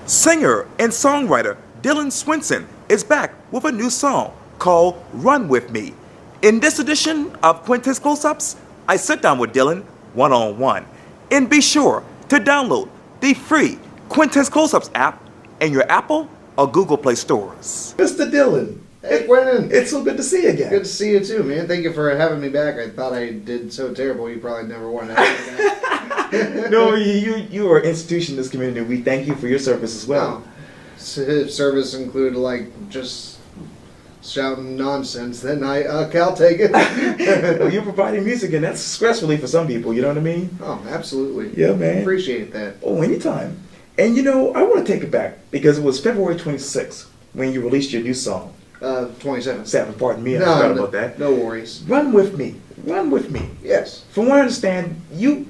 Singer and songwriter Dylan Swinson is back with a new song called Run With Me. In this edition of Quintin's Close-Ups, I sit down with Dylan one-on-one. And be sure to download the free Quintin's Close-Ups app in your Apple or Google Play stores. Mr. Dylan. Hey, Quintin. It's so good to see you again. Good to see you too, man. Thank you for having me back. I thought I did so terrible you probably never wanted to have me back. No, you are an institution in this community. We thank you for your service as well. Service included like just shouting nonsense, then I'll take it. Well, you're providing music, and that's stress relief for some people, you know what I mean? Oh, absolutely. Yeah, man. Appreciate that. Oh, anytime. And I want to take it back because it was February 26th when you released your new song. 27th. Pardon me, I forgot about that. No worries. Run With Me. Run With Me. Yes. From what I understand,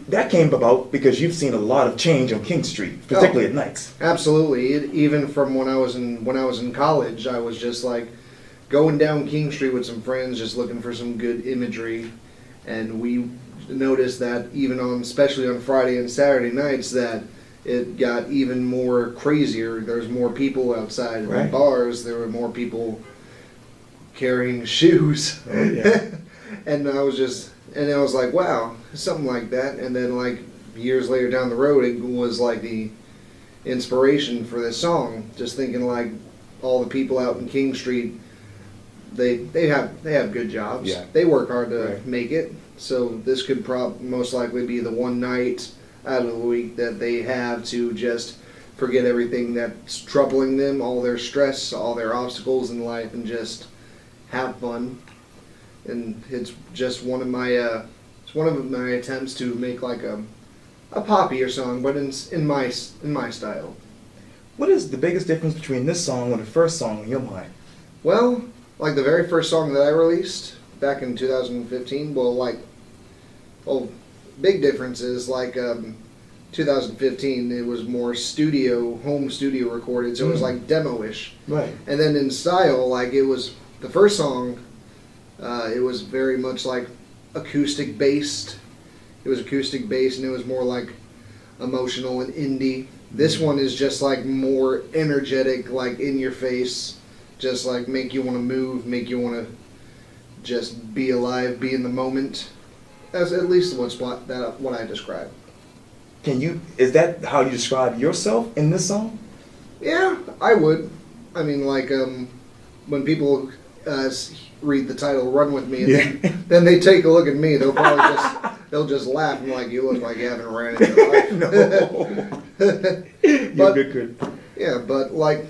that came about because you've seen a lot of change on King Street, particularly at nights. Absolutely. Even from when I was in college, I was just like going down King Street with some friends, just looking for some good imagery, and we noticed that especially on Friday and Saturday nights, that it got even more crazier. There's more people outside in the bars. There were more people carrying shoes. Oh, yeah. And I was like, wow, something like that. And then like years later down the road, it was like the inspiration for this song. Just thinking like all the people out in King Street, they have good jobs. Yeah. They work hard to make it. So this could most likely be the one night out of the week that they have to just forget everything that's troubling them, all their stress, all their obstacles in life, and just have fun. And it's just one of my attempts to make like a poppier song, but in my style. What is the biggest difference between this song and the first song in your mind? Well, like the very first song that I released back in 2015, big difference is like 2015 it was more home studio recorded, so it was like demo-ish. Right. And then in style, like it was the first song, it was very much like acoustic based. It was acoustic based, and it was more like emotional and indie. This one is just like more energetic, like in your face, just like make you want to move, make you want to just be alive, be in the moment. That's at least what I describe. Is that how you describe yourself in this song? Yeah, I would. I mean, like when people read the title "Run With Me," and then they take a look at me, they'll just laugh and like, you look like you haven't ran in your life. No. You're good. Yeah, but I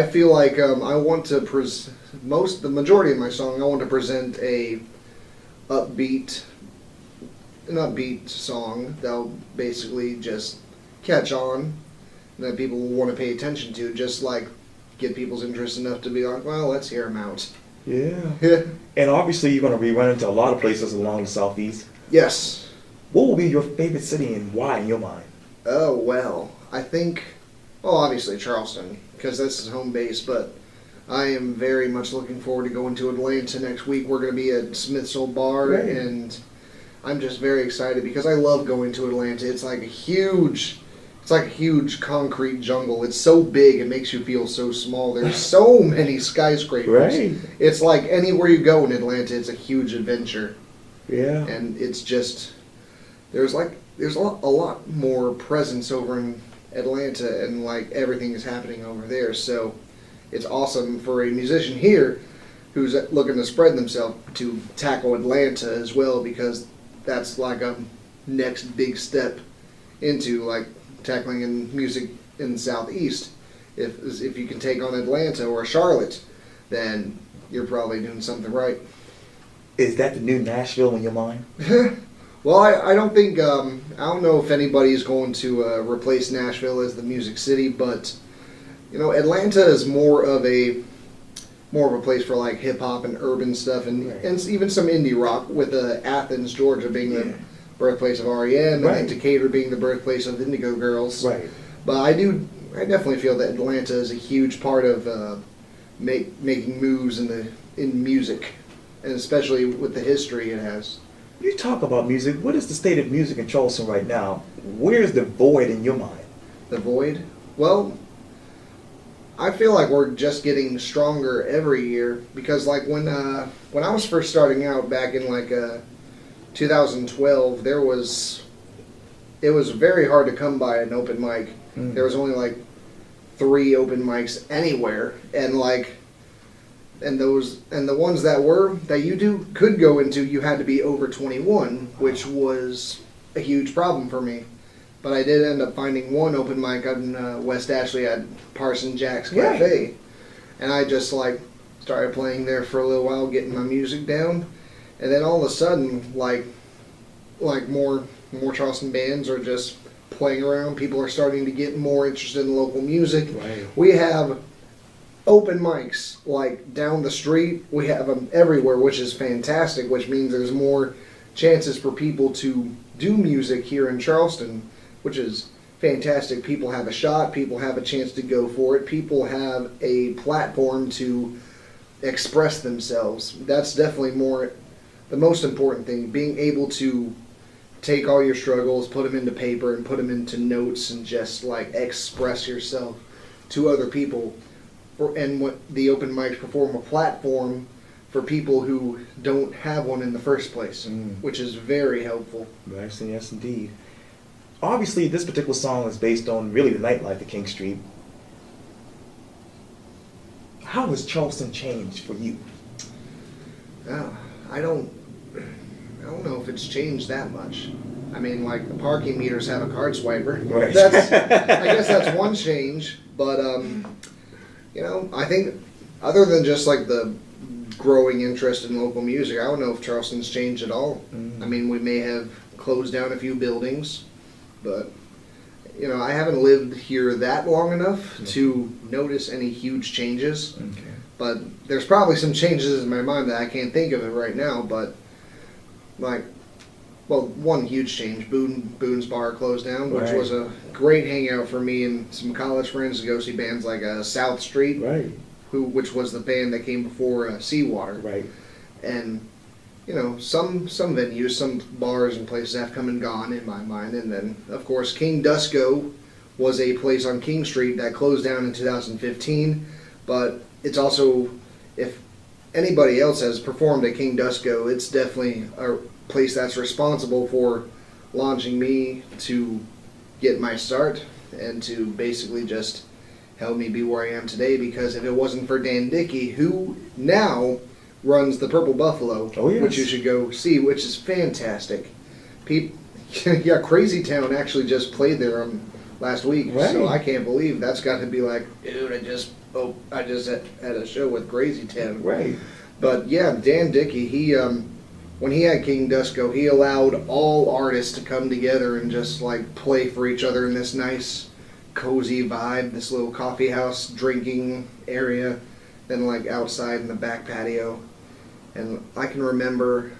feel like I want to the majority of my song, I want to present an upbeat song that'll basically just catch on, that people will want to pay attention to, just like get people's interest enough to be like, well, let's hear them out. Yeah. And obviously you're going to be running to a lot of places along the Southeast. Yes. What will be your favorite city and why in your mind? Oh, well, I think, obviously Charleston, because that's his home base, but I am very much looking forward to going to Atlanta next week. We're going to be at Smith's Old Bar, and I'm just very excited because I love going to Atlanta. It's like a huge concrete jungle. It's so big, it makes you feel so small. There's so many skyscrapers. Right. It's like anywhere you go in Atlanta, it's a huge adventure. Yeah. And it's just, there's a lot more presence over in Atlanta, and like everything is happening over there. So it's awesome for a musician here who's looking to spread themselves to tackle Atlanta as well, because that's like a next big step into like tackling in music in the Southeast. If you can take on Atlanta or Charlotte, then you're probably doing something right. Is that the new Nashville in your mind? Well, I don't think I don't know if anybody's going to replace Nashville as the music city, but Atlanta is more of a place for like hip hop and urban stuff, and even some indie rock, with Athens, Georgia being the birthplace of REM, and then Decatur being the birthplace of Indigo Girls. Right. But I definitely feel that Atlanta is a huge part of making moves in music, and especially with the history it has. You talk about music. What is the state of music in Charleston right now? Where's the void in your mind? The void? Well, I feel like we're just getting stronger every year because like when I was first starting out back in like 2012, it was very hard to come by an open mic. There was only like 3 open mics anywhere, and the ones that you could go into, you had to be over 21, which was a huge problem for me. But I did end up finding one open mic out in West Ashley at Parson Jack's Cafe, and I just like started playing there for a little while, getting my music down, and then all of a sudden, like more Charleston bands are just playing around. People are starting to get more interested in local music. Right. We have open mics like down the street. We have them everywhere, which is fantastic. Which means there's more chances for people to do music here in Charleston, which is fantastic. People have a shot. People have a chance to go for it. People have a platform to express themselves. That's definitely the most important thing. Being able to take all your struggles, put them into paper, and put them into notes, and just like express yourself to other people. And what the open mics perform a platform for people who don't have one in the first place, which is very helpful. Yes, indeed. Obviously, this particular song is based on really the nightlife at King Street. How has Charleston changed for you? I don't know if it's changed that much. I mean, like the parking meters have a card swiper. Right. I guess that's one change, but I think other than just like the growing interest in local music, I don't know if Charleston's changed at all. I mean, we may have closed down a few buildings, but I haven't lived here that long enough to notice any huge changes. Okay. But there's probably some changes in my mind that I can't think of it right now. But one huge change: Boone's Bar closed down, which was a great hangout for me and some college friends to go see bands like South Street, which was the band that came before Seawater. Right. And some venues, some bars and places have come and gone in my mind. And then, of course, King Dusko was a place on King Street that closed down in 2015. But it's also, if anybody else has performed at King Dusko, it's definitely a place that's responsible for launching me to get my start and to basically just help me be where I am today. Because if it wasn't for Dan Dickey, who now runs the Purple Buffalo, which you should go see, which is fantastic. Crazy Town actually just played there last week, so I can't believe that's got to be like, dude, I just had a show with Crazy Town. Right. But yeah, Dan Dickey, he when he had King Dusko, he allowed all artists to come together and just like play for each other in this nice, cozy vibe, this little coffee house drinking area, then like outside in the back patio. And I can remember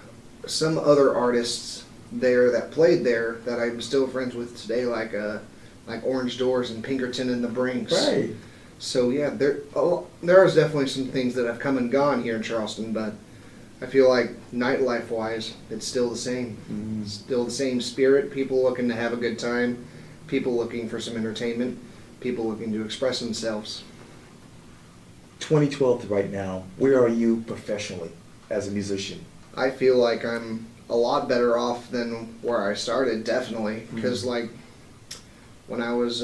some other artists there that played there that I'm still friends with today, like Orange Doors and Pinkerton and the Brinks. Right. So yeah, there is definitely some things that have come and gone here in Charleston, but I feel like nightlife-wise, it's still the same. Still the same spirit. People looking to have a good time. People looking for some entertainment. People looking to express themselves. 2012 to right now, where are you professionally as a musician? I feel like I'm a lot better off than where I started, definitely. Because like when I was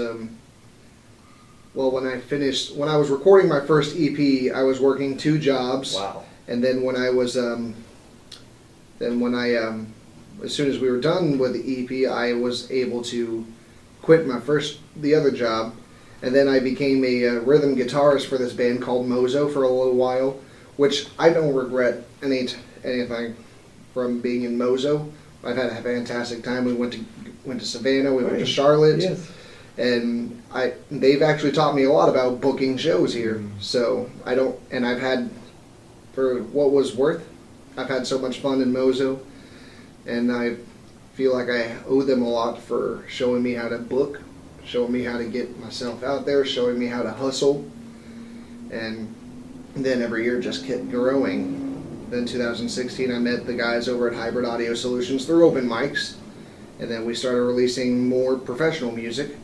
when I was recording my first EP, I was working 2 jobs. Wow. And then when I was as soon as we were done with the EP, I was able to quit the other job, and then I became a rhythm guitarist for this band called Mozo for a little while, which I don't regret anything from being in Mozo. I've had a fantastic time. We went to Savannah, we went to Charlotte. Yes. And they've actually taught me a lot about booking shows here. So I've had, for what was worth, I've had so much fun in Mozo, and I feel like I owe them a lot for showing me how to book, showing me how to get myself out there, showing me how to hustle, and then every year just kept growing. Then 2016 I met the guys over at Hybrid Audio Solutions through open mics, and then we started releasing more professional music.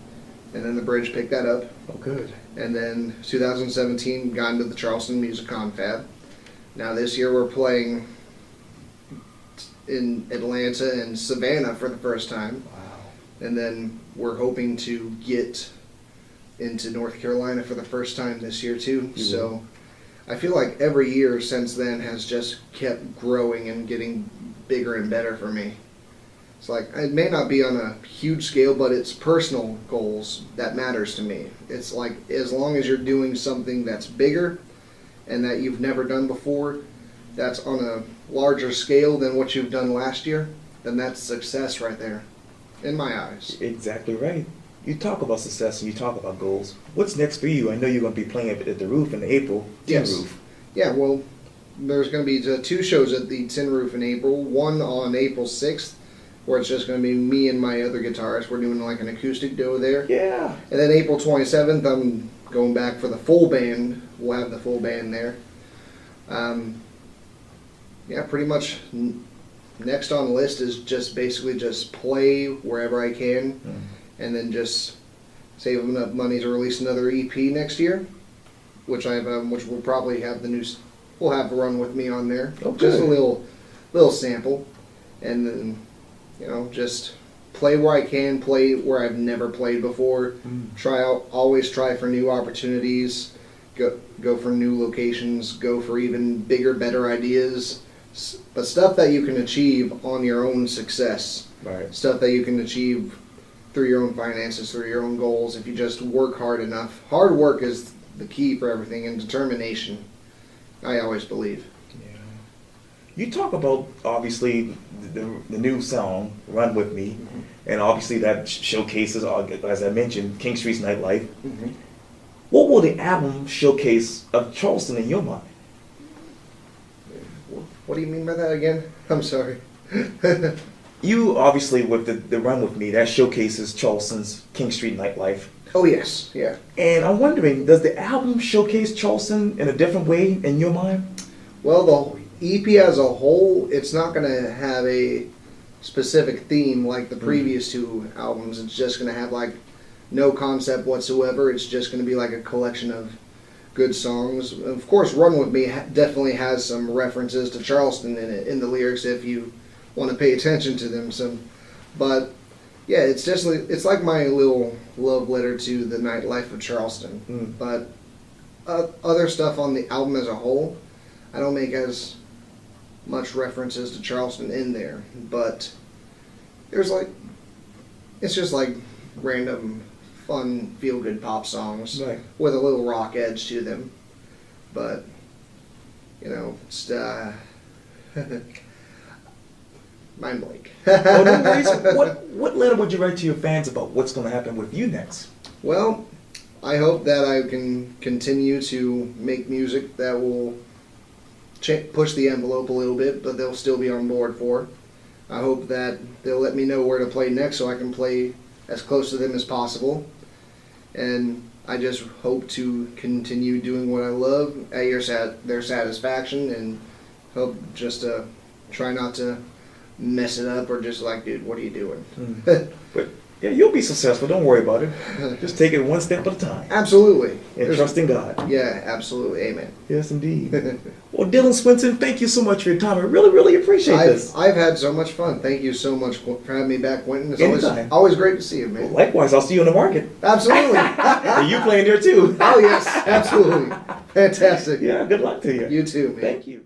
and then the Bridge picked that up. Oh, good. And then 2017 got into the Charleston Music Confab. Now this year we're playing in Atlanta and Savannah for the first time. Wow. And then we're hoping to get into North Carolina for the first time this year too. So I feel like every year since then has just kept growing and getting bigger and better for me. It's like, it may not be on a huge scale, but it's personal goals that matters to me. It's like, as long as you're doing something that's bigger and that you've never done before, that's on a larger scale than what you've done last year, then that's success right there, in my eyes. Exactly right. You talk about success and you talk about goals. What's next for you? I know you're going to be playing at the Roof in April. Tin Yes. Roof. Yeah, well, there's going to be 2 shows at the Tin Roof in April. One on April 6th, where it's just going to be me and my other guitarist. We're doing like an acoustic duo there. Yeah. And then April 27th, I'm going back for the full band. We'll have the full band there. Yeah, pretty much next on the list is just basically just play wherever I can, and then just save enough money to release another EP next year, which which will probably have we'll have Run With Me on there. Oh, just a good. little sample, and then just play where I can, play where I've never played before. Always try for new opportunities. Go for new locations. Go for even bigger, better ideas. But stuff that you can achieve on your own success. Right. Stuff that you can achieve through your own finances, through your own goals, if you just work hard enough. Hard work is the key for everything, and determination, I always believe. Yeah. You talk about, obviously, the new song, Run With Me, and obviously that showcases, as I mentioned, King Street's nightlife. What will the album showcase of Charleston in your mind? What do you mean by that again? I'm sorry. You, obviously, with the Run With Me, that showcases Charleston's King Street nightlife. Oh, yes, yeah. And I'm wondering, does the album showcase Charleston in a different way in your mind? Well, the EP as a whole, it's not going to have a specific theme like the previous 2 albums. It's just going to have like no concept whatsoever. It's just going to be like a collection of good songs. Of course, Run With Me definitely has some references to Charleston in it, in the lyrics, if you want to pay attention to them. But yeah, it's like my little love letter to the nightlife of Charleston. But other stuff on the album as a whole, I don't make as much references to Charleston in there. But there's it's just like random fun, feel-good pop songs with a little rock edge to them. But, it's mind blank. Oh, no worries. What letter would you write to your fans about what's going to happen with you next? Well, I hope that I can continue to make music that will push the envelope a little bit, but they'll still be on board for. I hope that they'll let me know where to play next so I can play as close to them as possible. And I just hope to continue doing what I love at their satisfaction, and hope just to try not to mess it up or just like, dude, what are you doing? But yeah, you'll be successful. Don't worry about it. Just take it one step at a time. Absolutely. And trust in God. Yeah, absolutely. Amen. Yes, indeed. Well, Dylan Swinson, thank you so much for your time. I really, really appreciate this. I've had so much fun. Thank you so much for having me back, Quintin. It's Anytime. always great to see you, man. Well, likewise, I'll see you in the market. Absolutely. And you playing there too. Oh, yes, absolutely. Fantastic. Yeah, good luck to you. You too, man. Thank you.